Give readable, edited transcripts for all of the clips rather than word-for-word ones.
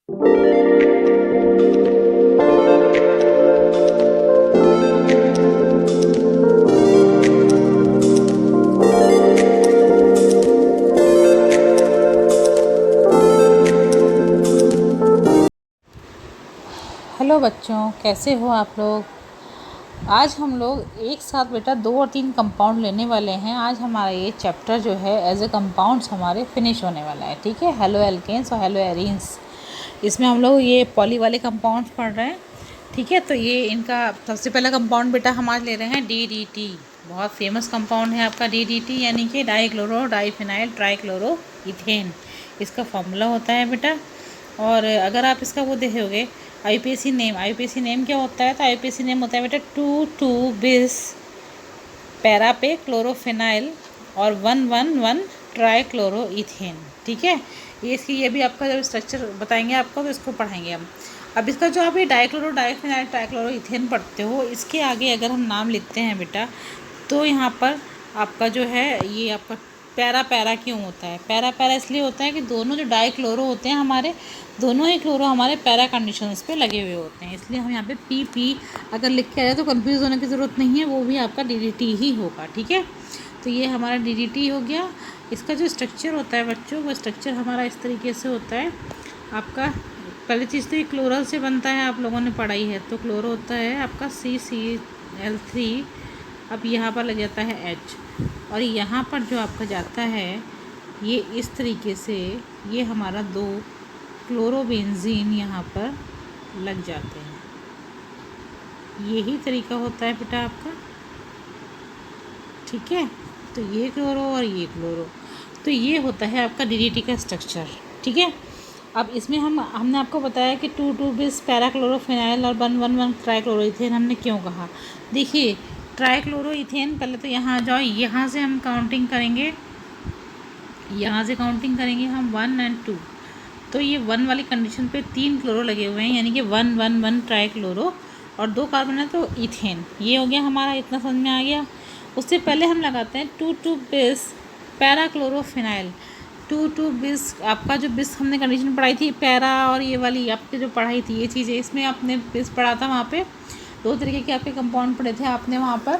Hello बच्चों, कैसे हो आप लोग। आज हम लोग एक साथ बेटा 2 और 3 कंपाउंड लेने वाले हैं। आज हमारा ये चैप्टर जो है एज ए कंपाउंड्स हमारे फिनिश होने वाला है। ठीक है, हेलो एल्केन्स और हेलो एरीन्स। इसमें हम लोग ये पॉली वाले कंपाउंड्स पढ़ रहे हैं। ठीक है, तो ये इनका सबसे पहला कंपाउंड बेटा हम आज ले रहे हैं DDT। बहुत फेमस कंपाउंड है आपका DDT, यानी कि डाईक्लोरो डाईफिनाइल ट्राईक्लोरो इथेन। इसका फॉर्मूला होता है बेटा। और अगर आप इसका वो देखोगे IUPAC नेम क्या होता है, तो IUPAC नेम होता है बेटा 2,2-bis पैरा पे क्लोरोफिनाइल और 1,1,1 ट्राईक्लोरोइथेन। ठीक है, ये भी आपका जब स्ट्रक्चर बताएंगे आपको तो इसको पढ़ाएंगे हम। अब इसका जो आप ये डाईक्लोरो डाईफिनाइल ट्राईक्लोरोइथेन पढ़ते हो, इसके आगे अगर हम नाम लिखते हैं बेटा, तो यहाँ पर आपका जो है ये आपका पैरा क्यों होता है। पैरा इसलिए होता है कि दोनों जो डाईक्लोरो होते हैं हमारे, दोनों ही क्लोरो हमारे पैरा कंडीशंस पे लगे हुए होते हैं, इसलिए हम यहाँ पे PP अगर लिख के आए तो कंफ्यूज होने की ज़रूरत नहीं है, वो भी आपका DDT ही होगा। ठीक है, तो ये हमारा DDT हो गया। इसका जो स्ट्रक्चर होता है बच्चों, वो स्ट्रक्चर हमारा इस तरीके से होता है आपका। पहली चीज़ तो ये क्लोरल से बनता है, आप लोगों ने पढ़ाई है, तो क्लोरो होता है आपका CCl3। अब यहाँ पर लग जाता है H, और यहाँ पर जो आपका जाता है ये इस तरीके से, ये हमारा 2 क्लोरोबेंजीन यहाँ पर लग जाते हैं। यही तरीका होता है बेटा आपका। ठीक है, तो ये क्लोरो और ये क्लोरो, तो ये होता है आपका DDT का स्ट्रक्चर। ठीक है, अब इसमें हमने आपको बताया कि 2,2-bis पैराक्लोरोफिनाइल और 1,1,1 ट्राईक्लोरोइथेन हमने क्यों कहा। देखिए, ट्राईक्लोरोइथेन पहले तो यहाँ आ जाओ, यहाँ से हम काउंटिंग करेंगे, यहाँ से काउंटिंग करेंगे हम 1 और 2। तो ये 1 वाली कंडीशन पे 3 क्लोरो लगे हुए हैं, यानी कि 1,1,1 ट्राईक्लोरो और 2 कार्बन है तो इथेन। ये हो गया हमारा, इतना समझ में आ गया। उससे पहले हम लगाते हैं 2,2-bis पैराक्लोरोफिनाइल। 2,2-bis आपका जो बिस हमने कंडीशन पढ़ाई थी, पैरा और ये वाली आपकी जो पढ़ाई थी ये चीज़ें, इसमें आपने बिस पढ़ा था। वहाँ पे 2 तरीके के आपके कंपाउंड पढ़े थे आपने वहाँ पर।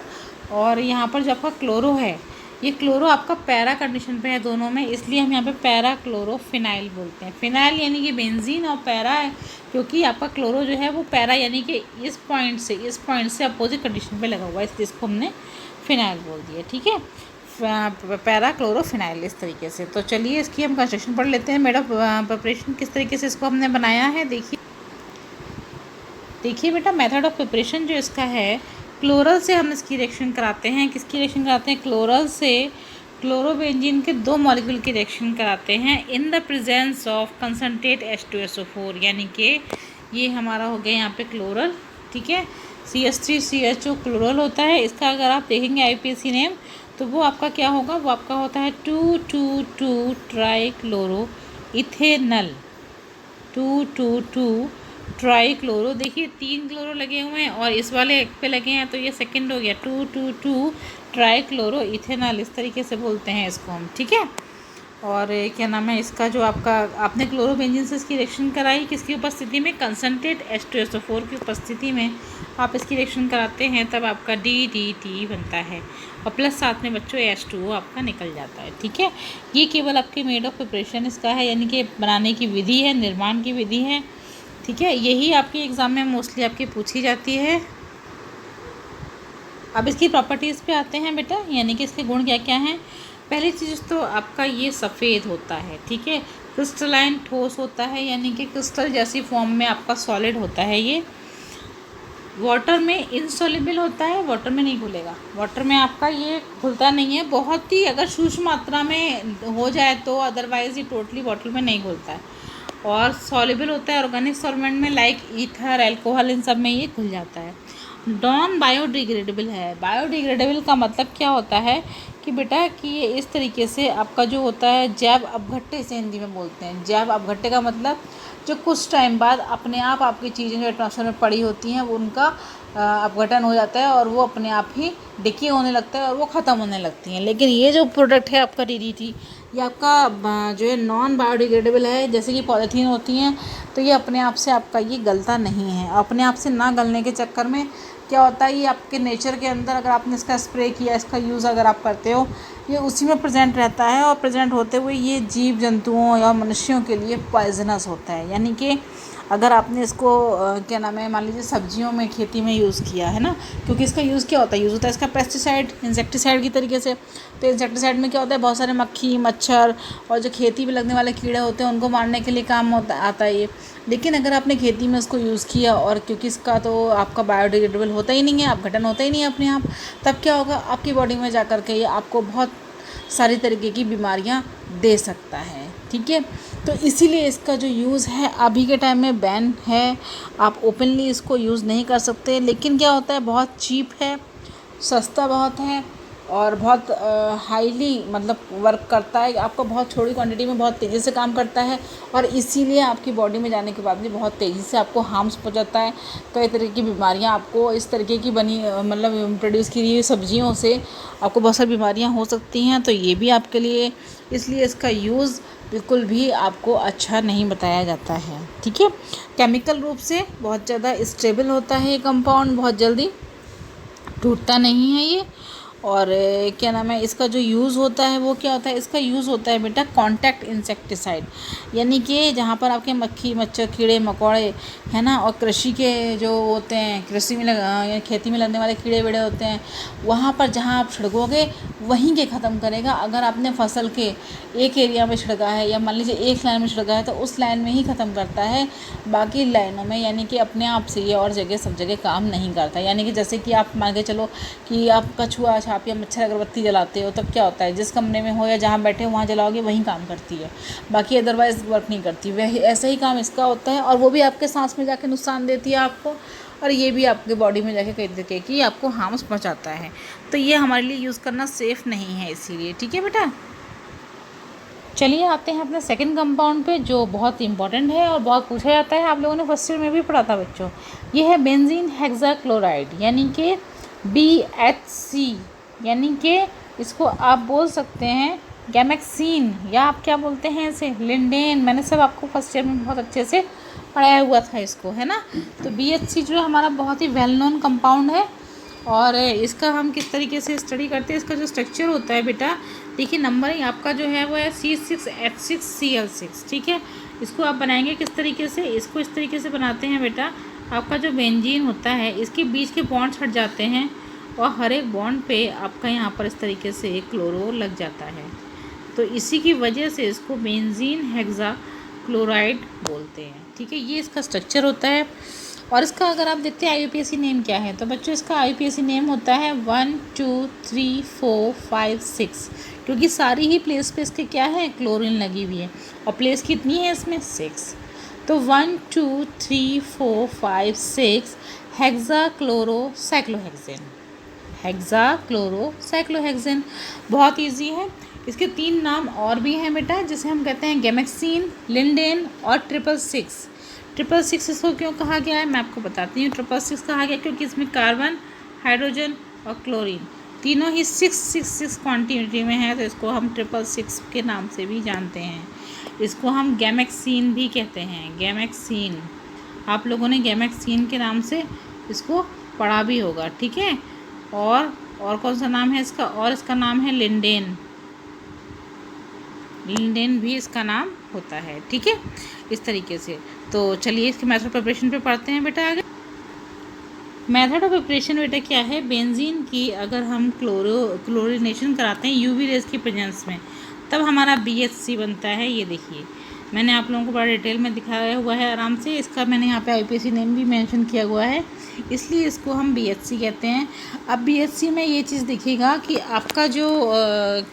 और यहाँ पर जो आपका क्लोरो है, ये क्लोरो आपका पैरा कंडीशन पे है दोनों में, इसलिए हम यहाँ पे पैरा क्लोरोफिनाइल बोलते हैं। फिनाइल यानी कि बेंजीन, और पैरा है क्योंकि आपका क्लोरो जो है वो पैरा यानी कि इस पॉइंट से अपोजिट कंडीशन पे लगा हुआ है, इसलिए इसको हमने फिनाइल बोल दिया। ठीक है, पैरा क्लोरोफिनाइल इस तरीके से। तो चलिए इसकी हम कंस्ट्रक्शन पढ़ लेते हैं। मेड ऑफ प्रिपरेशन किस तरीके से इसको हमने बनाया है, देखिए बेटा, मेथड ऑफ प्रिपरेशन जो इसका है, क्लोरल से हम इसकी रिएक्शन कराते हैं। किसकी रिएक्शन कराते हैं? क्लोरल से क्लोरोबेंजीन के 2 मॉलिक्यूल की रिएक्शन कराते हैं in the presence of concentrate H2SO4, यानी कि ये हमारा हो गया यहाँ पे क्लोरल। ठीक है, CH3CHO क्लोरल होता है। इसका अगर आप देखेंगे IUPAC नेम, तो वो आपका क्या होगा, वो आपका होता है 2,2,2 ट्राईक्लोरो इथेनल। 2,2,2 ट्राईक्लोरो। देखिए 3 क्लोरो लगे हुए हैं और इस वाले एक पे लगे हैं, तो ये सेकंड हो गया 2,2,2 ट्राईक्लोरो इथेनॉल, इस तरीके से बोलते हैं इसको हम। ठीक है, और क्या नाम है इसका, जो आपका आपने क्लोरोबेंजीन से इसकी रिएक्शन कराई किसकी उपस्थिति में, कंसनट्रेट H2SO4 की उपस्थिति में आप इसकी रिएक्शन कराते हैं, तब आपका DDT बनता है, और प्लस साथ में बच्चों H2O आपका निकल जाता है। ठीक है, ये केवल आपके मेड ऑफ प्रिपरेशन इसका है, यानी कि बनाने की विधि है, निर्माण की विधि है। ठीक है, यही आपके एग्ज़ाम में मोस्टली आपकी पूछी जाती है। अब इसकी प्रॉपर्टीज़ पे आते हैं बेटा, यानी कि इसके गुण क्या क्या हैं। पहली चीज़ तो आपका ये सफ़ेद होता है। ठीक है, क्रिस्टलाइन ठोस होता है, यानी कि क्रिस्टल जैसी फॉर्म में आपका सॉलिड होता है ये। वाटर में इनसॉल्युबल होता है, वाटर में नहीं घुलेगा, वाटर में आपका ये घुलता नहीं है, बहुत ही अगर सूक्ष्म मात्रा में हो जाए तो, अदरवाइज़ ये टोटली वाटर में नहीं घुलता है। और सॉल्युबल होता है ऑर्गेनिक सॉल्वेंट में, लाइक ईथर, अल्कोहल, इन सब में ये घुल जाता है। नॉन बायोडिग्रेडेबल है। बायोडिग्रेडेबल का मतलब क्या होता है कि बेटा कि ये इस तरीके से आपका जो होता है जैव अपघट्य, से हिंदी में बोलते हैं। जैव अपघट्य का मतलब जो कुछ टाइम बाद अपने आप आपकी चीज़ें जो एटमॉस्फेयर में पड़ी होती हैं वो उनका अपघटन हो जाता है और वो अपने आप ही डिके होने लगता है और वो ख़त्म होने लगती हैं। लेकिन ये जो प्रोडक्ट है आपका DDT, ये आपका जो है नॉन बायोडिग्रेडेबल है, जैसे कि पॉलीथीन होती हैं, तो ये अपने आप से आपका ये गलता नहीं है। अपने आप से ना गलने के चक्कर में क्या होता है, ये आपके नेचर के अंदर अगर आपने इसका स्प्रे किया, इसका यूज़ अगर आप करते हो, ये उसी में प्रेजेंट रहता है और प्रेजेंट होते हुए ये जीव जंतुओं या मनुष्यों के लिए पॉइजनस होता है। यानी कि अगर आपने इसको क्या नाम है, मान लीजिए सब्जियों में खेती में यूज़ किया है ना, क्योंकि इसका यूज़ क्या होता है, यूज़ होता है इसका पेस्टिसाइड, इंसेक्टिसाइड की तरीके से। तो इंसेक्टिसाइड में क्या होता है, बहुत सारे मक्खी मच्छर और जो खेती में लगने वाले कीड़े होते हैं उनको मारने के लिए काम आता है ये। लेकिन अगर आपने खेती में इसको यूज़ किया, और क्योंकि इसका तो आपका बायोडिग्रेडेबल होता ही नहीं है, अपघटन होता ही नहीं है अपने आप, तब क्या होगा, आपकी बॉडी में जा कर के ये आपको बहुत सारी तरीके की बीमारियां दे सकता है। ठीक है, तो इसीलिए इसका जो यूज़ है अभी के टाइम में बैन है। आप ओपनली इसको यूज़ नहीं कर सकते। लेकिन क्या होता है, बहुत चीप है, सस्ता बहुत है और बहुत हाईली मतलब वर्क करता है। आपको बहुत छोटी क्वांटिटी में बहुत तेज़ी से काम करता है, और इसीलिए आपकी बॉडी में जाने के बाद भी बहुत तेज़ी से आपको हार्म्स पहुंचाता है। कई तरह की बीमारियां आपको इस तरीके की बनी मतलब प्रोड्यूस की हुई सब्जियों से आपको बहुत सारी बीमारियां हो सकती हैं। तो ये भी आपके लिए, इसलिए इसका यूज़ बिल्कुल भी आपको अच्छा नहीं बताया जाता है। ठीक है, केमिकल रूप से बहुत ज़्यादा स्टेबल होता है ये कंपाउंड, बहुत जल्दी टूटता नहीं है ये। और क्या नाम है, इसका जो यूज़ होता है वो क्या होता है, इसका यूज़ होता है बेटा कॉन्टैक्ट इंसेक्टिसाइड। यानी कि जहाँ पर आपके मक्खी मच्छर कीड़े मकोड़े है ना, और कृषि के जो होते हैं, कृषि में खेती में लगने वाले कीड़े वेड़े होते हैं, वहाँ पर जहाँ आप छिड़कोगे वहीं के ख़त्म करेगा। अगर आपने फसल के एक एरिया में छिड़का है, या मान लीजिए एक लाइन में छिड़का है, तो उस लाइन में ही ख़त्म करता है, बाकी लाइनों में यानी कि अपने आप से ये और जगह सब जगह काम नहीं करता। यानी कि जैसे कि आप मान के चलो कि आप कछुआ छाप या मच्छर अगरबत्ती जलाते हो, तब क्या होता है, जिस कमरे में हो या जहाँ बैठे हो वहाँ जलाओगे, वहीं काम करती है, बाकी अदरवाइज़ वर्क नहीं करती। वह ऐसा ही काम इसका होता है, और वो भी आपके सांस में जाके नुकसान देती है आपको, और ये भी आपके बॉडी में जाके कई तरीके की आपको हार्म्स पहुँचाता है। तो ये हमारे लिए यूज़ करना सेफ़ नहीं है इसीलिए। ठीक है बेटा, चलिए आते हैं अपने सेकंड कंपाउंड पे, जो बहुत इंपॉर्टेंट है और बहुत पूछा जाता है, आप लोगों ने फर्स्ट ईयर में भी पढ़ा था बच्चों। ये है बेंजीन हेक्साक्लोराइड, यानी कि BHC, यानी कि इसको आप बोल सकते हैं गैमेक्सीन, या आप क्या बोलते हैं इसे, लिंडेन। मैंने सब आपको फर्स्ट ईयर में बहुत अच्छे से पढ़ाया हुआ था इसको, है ना। तो BHC जो है हमारा बहुत ही वेल नोन कंपाउंड है, और इसका हम किस तरीके से स्टडी करते हैं, इसका जो स्ट्रक्चर होता है बेटा, देखिए नंबरिंग आपका जो है वो है C6H6Cl6। ठीक है, इसको आप बनाएंगे किस तरीके से, इसको इस तरीके से बनाते हैं बेटा, आपका जो बेंजीन होता है इसके बीच के बॉन्ड्स हट जाते हैं, और हर एक बॉन्ड पे आपका यहाँ पर इस तरीके से एक क्लोरो लग जाता है। तो इसी की वजह से इसको बेंजीन हेक्साक्लोराइड बोलते हैं। ठीक है, ये इसका स्ट्रक्चर होता है। और इसका अगर आप देखते हैं IUPAC नेम क्या है, तो बच्चों इसका IUPAC नेम होता है 1 2 3 4 5 6, क्योंकि सारी ही प्लेस पे इसके क्या है, क्लोरीन लगी हुई है, और प्लेस कितनी है इसमें, 6। तो 1 2 3 4 5 6 हेक्साक्लोरोसाइक्लोहेक्सेन, हेक्साक्लोरोसाइक्लोहेक्सेन। बहुत ईजी है। इसके 3 नाम और भी हैं बेटा, जिसे हम कहते हैं गैमेक्सीन, लिंडेन और 666। 666 इसको क्यों कहा गया है मैं आपको बताती हूँ। 666 कहा गया क्योंकि इसमें कार्बन, हाइड्रोजन और क्लोरीन तीनों ही 666 क्वांटिटी में है, तो इसको हम 666 के नाम से भी जानते हैं। इसको हम गैमेक्सीन भी कहते हैं, गैमेक्सीन। आप लोगों ने गैमेक्सीन के नाम से इसको पढ़ा भी होगा। ठीक है, और कौन सा नाम है इसका, और इसका नाम है लिंडेन, लिंडेन भी इसका नाम होता है। ठीक है, इस तरीके से। तो चलिए इसके मेथड प्रिपरेशन पे पढ़ते हैं बेटा आगे। मेथड ऑफ प्रिपरेशन बेटा क्या है, बेंजीन की अगर हम क्लोरिनेशन कराते हैं UV रेज की प्रेजेंस में, तब हमारा BHC बनता है। ये देखिए मैंने आप लोगों को बड़ा डिटेल में दिखाया हुआ है आराम से, इसका मैंने यहाँ पे IUPAC नेम भी मेंशन किया हुआ है, इसलिए इसको हम BHC कहते हैं। अब BHC में ये चीज़ देखिएगा कि आपका जो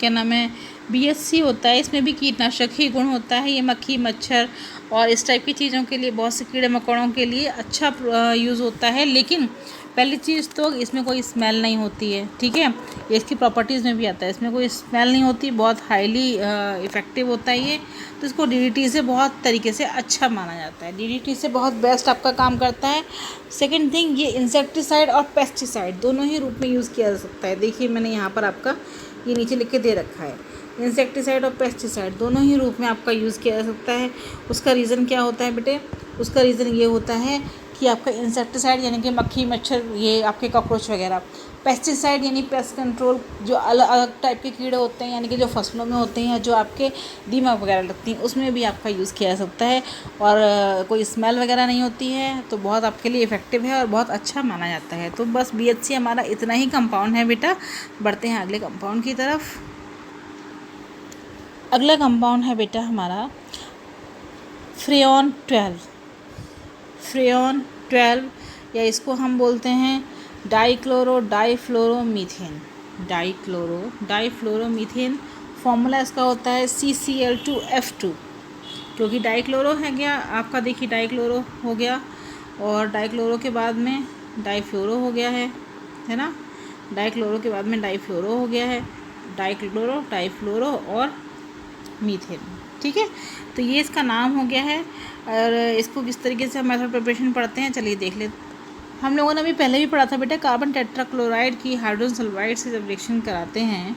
क्या नाम है BHC होता है, इसमें भी कीटनाशक ही गुण होता है। ये मक्खी मच्छर और इस टाइप की चीज़ों के लिए, बहुत से कीड़े मकोड़ों के लिए अच्छा यूज़ होता है। लेकिन पहली चीज़ तो इसमें कोई स्मेल नहीं होती है। ठीक है, ये इसकी प्रॉपर्टीज़ में भी आता है, इसमें कोई स्मेल नहीं होती, बहुत हाईली इफ़ेक्टिव होता है ये। तो इसको DDT से बहुत तरीके से अच्छा माना जाता है, DDT से बहुत बेस्ट आपका काम करता है। सेकेंड थिंग, ये इंसेक्टिसाइड और पेस्टिसाइड दोनों ही रूप में यूज़ किया जा सकता है। देखिए मैंने यहाँ पर आपका ये नीचे लिख के दे रखा है, इंसेक्टिसाइड और पेस्टिसाइड दोनों ही रूप में आपका यूज़ किया जा सकता है। उसका रीज़न क्या होता है बेटे? उसका रीज़न ये होता है कि आपका इंसेक्टिसाइड यानी कि मक्खी मच्छर, ये आपके कॉकरोच वगैरह, पेस्टिसाइड यानी पेस्ट कंट्रोल, जो अलग अलग टाइप के कीड़े होते हैं यानी कि जो फसलों में होते हैं, जो आपके दीमक वगैरह लगती हैं, उसमें भी आपका यूज़ किया जा सकता है। और कोई स्मेल वगैरह नहीं होती है, तो बहुत आपके लिए इफ़ेक्टिव है और बहुत अच्छा माना जाता है। तो बस BHC हमारा इतना ही कंपाउंड है बेटा। बढ़ते हैं अगले कंपाउंड की तरफ। अगला कंपाउंड है बेटा हमारा फ्रेऑन 12। फ्रेऑन 12 या इसको हम बोलते हैं डाइफ्लोरोमीथेन। डाइफ्लोरोमीथेन फॉर्मूला इसका होता है CCl2F2, क्योंकि डाइक्लोरो है गया आपका, देखिए डाइक्लोरो हो गया और डाइक्लोरो के बाद में डाइफ्लोरो हो गया है ना। डाइक्लोरो के बाद में डाइफ्लोरो हो गया है, डाइक्लोरो, डाइफ्लोरो और मीथेन, ठीक है। तो ये इसका नाम हो गया है। और इसको किस तरीके से हम मेथड प्रिपरेशन पढ़ते हैं, चलिए देख लेते। हम लोगों ने अभी पहले भी पढ़ा था बेटा, कार्बन टेट्राक्लोराइड की हाइड्रोजन सल्फाइड से जब रिएक्शन कराते हैं,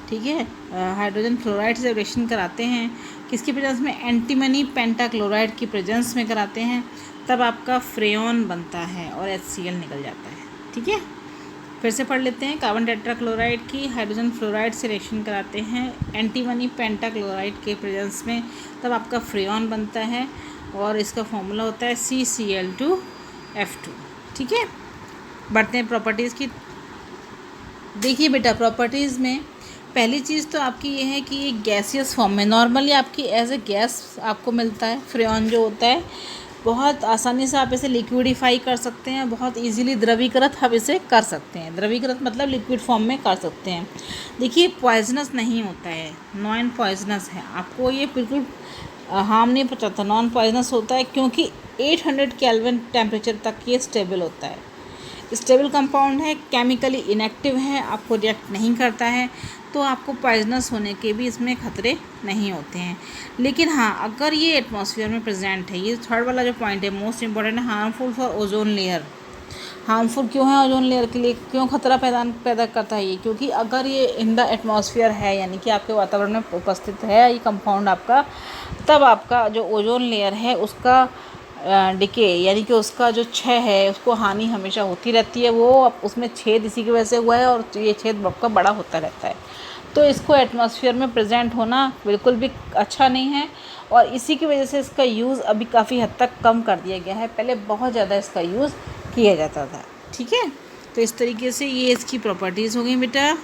ठीक है, हाइड्रोजन फ्लोराइड से जब रिएक्शन कराते हैं, किसकी प्रेजेंस में? एंटीमनी पेंटाक्लोराइड की प्रेजेंस में कराते हैं, तब आपका फ्रेऑन बनता है और HCl निकल जाता है, ठीक है। फिर से पढ़ लेते हैं। कार्बन टेट्राक्लोराइड की हाइड्रोजन फ्लोराइड से रिएक्शन कराते हैं एंटीमनी पेंटाक्लोराइड के प्रेजेंस में, तब आपका फ्रेऑन बनता है और इसका फॉर्मूला होता है CCl2F2, ठीक है। बढ़ते हैं प्रॉपर्टीज़ की। देखिए बेटा, प्रॉपर्टीज़ में पहली चीज़ तो आपकी ये है कि ये गैसियस फॉर्म में नॉर्मली आपकी एज ए गैस आपको मिलता है। फ्रेऑन जो होता है बहुत आसानी से आप इसे लिक्विडिफाई कर सकते हैं, बहुत इजीली द्रवीकृत आप इसे कर सकते हैं। द्रवीकृत मतलब लिक्विड फॉर्म में कर सकते हैं। देखिए पॉइजनस नहीं होता है, नॉन पॉइजनस है, आपको ये बिल्कुल हार्म नहीं पहुंचाता, नॉन पॉइजनस होता है, क्योंकि 800 केल्विन टेम्परेचर तक ये स्टेबल होता है। स्टेबल कंपाउंड है, केमिकली इनएक्टिव है, आपको रिएक्ट नहीं करता है, तो आपको पॉइजनस होने के भी इसमें खतरे नहीं होते हैं। लेकिन हाँ, अगर ये एटमॉस्फेयर में प्रेजेंट है, ये थर्ड वाला जो पॉइंट है मोस्ट इंपॉर्टेंट है, harmful for ozone layer. Harmful क्यों है ओजोन लेयर के लिए, क्यों खतरा पैदा करता है ये? क्योंकि अगर ये इन द एटमॉस्फेयर है, यानी कि आपके वातावरण में उपस्थित है ये कंपाउंड आपका, तब आपका जो ओजोन लेयर है उसका डिके यानी कि उसका जो क्षय है, उसको हानि हमेशा होती रहती है। वो उसमें छेद इसी की वजह से हुआ है और ये छेद आपका बड़ा होता रहता है। तो इसको एटमॉस्फेयर में प्रेजेंट होना बिल्कुल भी अच्छा नहीं है और इसी की वजह से इसका यूज़ अभी काफ़ी हद तक कम कर दिया गया है। पहले बहुत ज़्यादा इसका यूज़ किया जाता था, ठीक है। तो इस तरीके से ये इसकी प्रॉपर्टीज़ हो गई बेटा।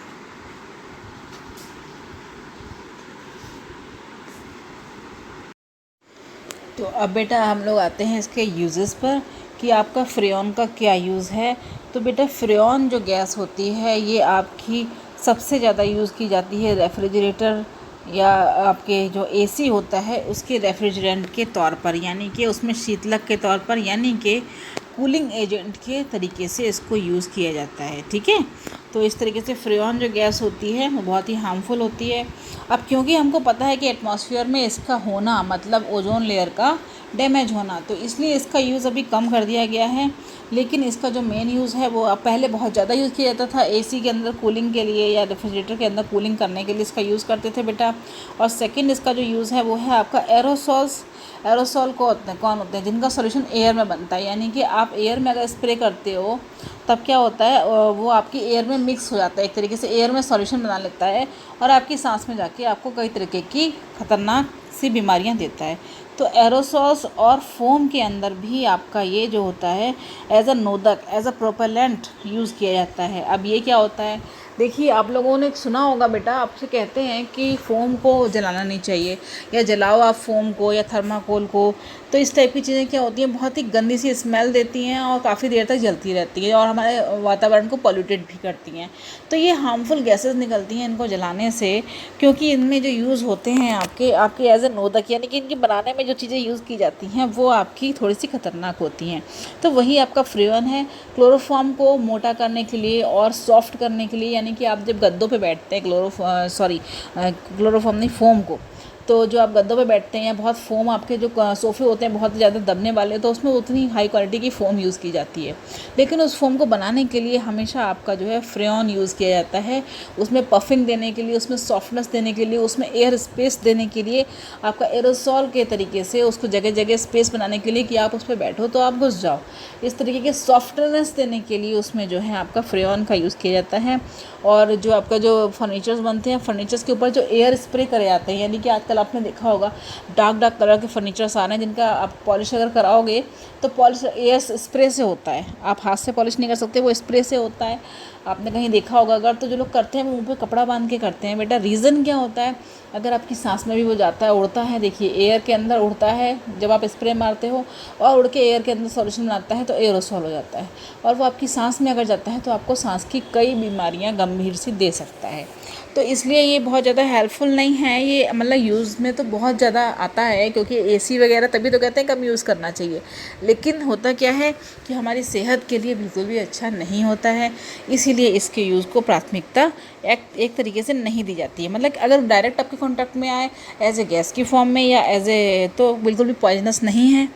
तो अब बेटा हम लोग आते हैं इसके यूजेस पर कि आपका फ्रेऑन का क्या यूज़ है। तो बेटा फ्रेऑन जो गैस होती है ये आपकी सबसे ज़्यादा यूज़ की जाती है रेफ्रिजरेटर या आपके जो AC होता है उसके रेफ्रिजरेंट के तौर पर, यानी कि उसमें शीतलक के तौर पर, यानी कि कूलिंग एजेंट के तरीके से इसको यूज़ किया जाता है, ठीक है। तो इस तरीके से फ्रेऑन जो गैस होती है वो बहुत ही हार्मफुल होती है। अब क्योंकि हमको पता है कि एटमॉस्फेयर में इसका होना मतलब ओजोन लेयर का डैमेज होना, तो इसलिए इसका यूज़ अभी कम कर दिया गया है। लेकिन इसका जो मेन यूज़ है वो पहले बहुत ज़्यादा यूज़ किया जाता था, AC के अंदर कूलिंग के लिए या रेफ्रिजरेटर के अंदर कूलिंग करने के लिए इसका यूज़ करते थे बेटा। और सेकंड इसका जो यूज़ है वो है आपका एरोसॉल्स। एरोसॉल को कौन होते हैं? जिनका सॉल्यूशन एयर में बनता है, यानी कि आप एयर में अगर स्प्रे करते हो तब क्या होता है, वो आपकी एयर में मिक्स हो जाता है, एक तरीके से एयर में सॉल्यूशन बना लेता है और आपकी सांस में जाके आपको कई तरीके की खतरनाक सी बीमारियां देता है। तो एरोसॉल्स और फोम के अंदर भी आपका ये जो होता है एज अ नोदक, एज अ प्रोपेलेंट यूज़ किया जाता है। अब ये क्या होता है, देखिए आप लोगों ने सुना होगा बेटा, आपसे कहते हैं कि फ़ोम को जलाना नहीं चाहिए या जलाओ आप फ़ोम को या थर्माकोल को, तो इस टाइप की चीज़ें क्या होती हैं, बहुत ही गंदी सी स्मेल देती हैं और काफ़ी देर तक जलती रहती हैं और हमारे वातावरण को पॉल्यूटेड भी करती हैं। तो ये हार्मफुल गैसेस निकलती हैं इनको जलाने से, क्योंकि इनमें जो यूज़ होते हैं आपके एज ए नोदक, यानी कि इनके बनाने में जो चीज़ें यूज़ की जाती हैं वो आपकी थोड़ी सी खतरनाक होती हैं। तो वही आपका फ्रेऑन है, क्लोरोफॉर्म को मोटा करने के लिए और सॉफ्ट करने के लिए, यानी कि आप जब गद्दों पे बैठते हैं क्लोरोफॉर्म नहीं, फोम को, तो जो आप गद्दों पे बैठते हैं या बहुत फ़ोम आपके जो सोफ़े होते हैं बहुत ज़्यादा दबने वाले, तो उसमें उतनी हाई क्वालिटी की फ़ोम यूज़ की जाती है। लेकिन उस फ़ोम को बनाने के लिए हमेशा आपका जो है फ्रेऑन यूज़ किया जाता है, उसमें पफिंग देने के लिए, उसमें सॉफ्टनेस देने के लिए, उसमें एयर स्पेस देने के लिए, आपका एरोसॉल के तरीके से उसको जगह जगह स्पेस बनाने के लिए कि आप उस पर बैठो तो आप घुस जाओ, इस तरीके के सॉफ्टनेस देने के लिए उसमें जो है आपका फ्रेऑन का यूज़ किया जाता है। और जो आपका जो फर्नीचर्स बनते हैं, फर्नीचर्स के ऊपर जो एयर स्प्रे करे जाते हैं, यानी कि आजकल आपने देखा होगा डार्क कलर के फर्नीचर्स आ रहे हैं जिनका आप पॉलिश अगर कराओगे तो पॉलिश एयर स्प्रे से होता है, आप हाथ से पॉलिश नहीं कर सकते, वो स्प्रे से होता है। आपने कहीं देखा होगा अगर, तो जो लोग करते हैं वो मुँह पे कपड़ा बांध के करते हैं। बेटा रीज़न क्या होता है, अगर आपकी सांस में भी वो जाता है, उड़ता है, देखिए एयर के अंदर उड़ता है जब आप स्प्रे मारते हो, और उड़ के एयर के अंदर सॉल्यूशन बनाता है तो एरोसॉल हो जाता है, और वो आपकी सांस में अगर जाता है तो आपको सांस की कई बीमारियां गंभीर सी दे सकता है। तो इसलिए ये बहुत ज़्यादा हेल्पफुल नहीं है, ये मतलब यूज़ में तो बहुत ज़्यादा आता है, क्योंकि एसी वगैरह तभी तो कहते हैं कम यूज़ करना चाहिए, लेकिन होता क्या है कि हमारी सेहत के लिए बिल्कुल भी अच्छा नहीं होता है, इसीलिए इसके यूज़ को प्राथमिकता एक तरीके से नहीं दी जाती है। मतलब अगर डायरेक्ट आपके कॉन्टैक्ट में आए एज ए गैस की फॉर्म में या एज ए, तो बिल्कुल भी पॉइजनस नहीं है,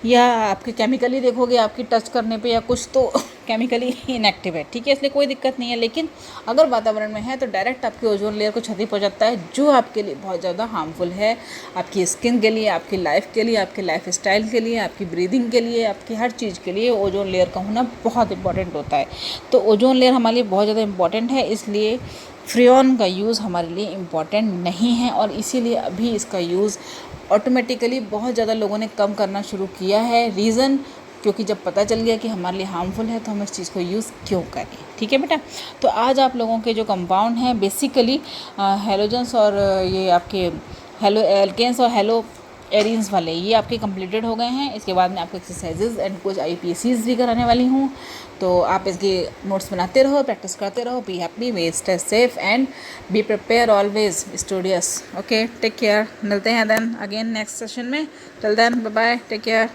या आपके केमिकली देखोगे आपकी टच करने पे या कुछ तो केमिकली इनएक्टिव है, ठीक है, इसलिए कोई दिक्कत नहीं है। लेकिन अगर वातावरण में है तो डायरेक्ट आपके ओजोन लेयर को क्षति पहुंचाता है, जो आपके लिए बहुत ज़्यादा हार्मफुल है, आपकी स्किन के लिए, आपकी लाइफ के लिए, आपके लाइफ स्टाइल के लिए, आपकी ब्रीदिंग के लिए, आपकी हर चीज़ के लिए ओजोन लेयर का होना बहुत इंपॉर्टेंट होता है। तो ओजोन लेयर हमारे लिए बहुत ज़्यादा इंपॉर्टेंट है, इसलिए फ्रेऑन का यूज़ हमारे लिए इम्पॉर्टेंट नहीं है, और इसीलिए अभी इसका यूज़ ऑटोमेटिकली बहुत ज़्यादा लोगों ने कम करना शुरू किया है। रीज़न, क्योंकि जब पता चल गया कि हमारे लिए हार्मफुल है तो हम इस चीज़ को यूज़ क्यों करें, ठीक है बेटा। तो आज आप लोगों के जो कंपाउंड हैं बेसिकली हेलोजेंस और ये आपके हेलो एल्केन्स और हेलो एरिन्स वाले, ये आपके कंप्लीटेड हो गए हैं। इसके बाद मैं आपको एक्सरसाइजेज एंड कुछ IPSCs भी कराने वाली हूँ, तो आप इसके नोट्स बनाते रहो, प्रैक्टिस करते रहो। Be happy, be stay safe and be prepare always studious. Okay, take care, मिलते हैं देन अगेन नेक्स्ट सेशन में। Till then bye bye, take care.